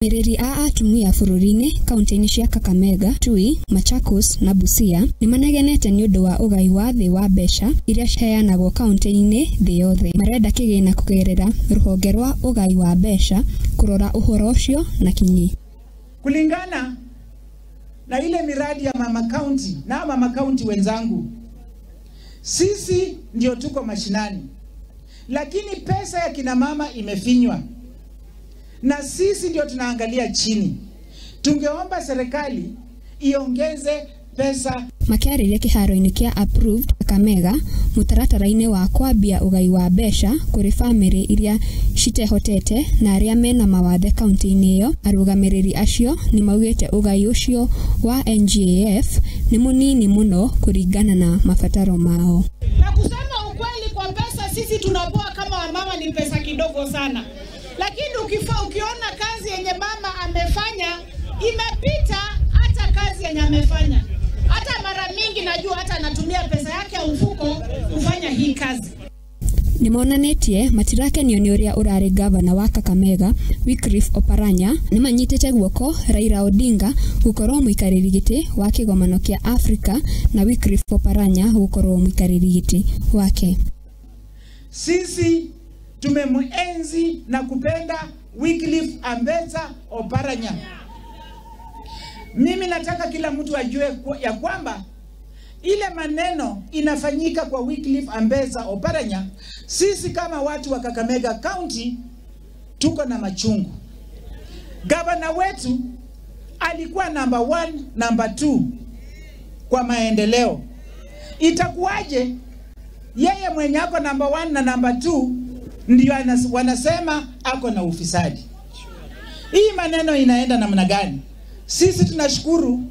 Miriri a atumia bururi-ini kaunti-ini cia Kakamega, Tui, Machakos na Busia nimanegenete ni undu wa ugai wa thi wa mbeca iria ciheanagwo kaunti-ini thi yothe. Marenda kigina kugerera ruhonge rwa ugai wa mbeca kurora uhoro ucio na kinyi. Kulingana na ile miradi ya mama county na mama county wenzangu, sisi ndio tuko mashinani, lakini pesa ya kina mama imefinywa na sisi ndio tunaangalia chini. Tungeomba serikali iongeze pesa. Makiarĩria kĩharo-inĩ kia approved Kakamega mutaratara-inĩ wa kwambia ugai wa mbeca kuri family iria citehotete na aria mena mawathe kaunti-inĩ iyo, arugamiriri acio ni maugite ugai ucio wa NGAF ni munini muno kuringana na mabataro mao. Na kusema ukweli, kwa pesa sisi tunapoa kama wamama ni pesa kidogo sana. Lakini ukiona kazi yenye mama amefanya imepita hata kazi yenye amefanya. Hata mara mingi najua hata anatumia pesa yake ya mfuko kufanya hii kazi. Nimonanĩtie matirakenio nĩ ũrĩa ũrarĩ gavana wa Kakamega Wycliffe Oparanya nimanyitĩte guoko Raila Odinga gukorwo mũikarĩri giti wa kĩgomano kĩa Africa na Wycliffe Oparanya gukorwo mũikarĩri giti wake. Sisi tumemuenzi na kupenda Wycliffe Ambetsa Oparanya. Mimi nataka kila mtu ajue ya kwamba ile maneno inafanyika kwa Wycliffe Ambetsa Oparanya, sisi kama watu wa Kakamega County tuko na machungu. Gavana wetu alikuwa number 1, number 2 kwa maendeleo. Itakuwaje yeye mwenye ako number 1 na number 2 ndio wanasema ako na ufisadi? Hii maneno inaenda namna gani? Sisi tunashukuru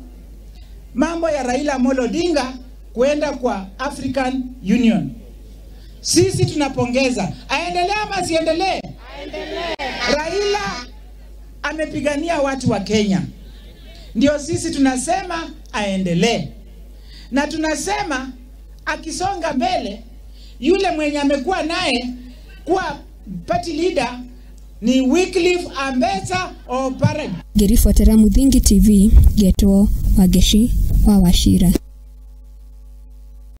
mambo ya Raila Amolo Odinga kwenda kwa African Union. Sisi tunapongeza. Aendelee ama asiendelee? Aendelee. Raila amepigania watu wa Kenya. Ndio sisi tunasema aendelee. Na tunasema akisonga mbele, yule mwenye amekuwa naye kwa party leader ni Wycliffe Ambetsa Oparanya. Ngirifuatira Muthingi TV, Getwo Wangeci wa Wachira.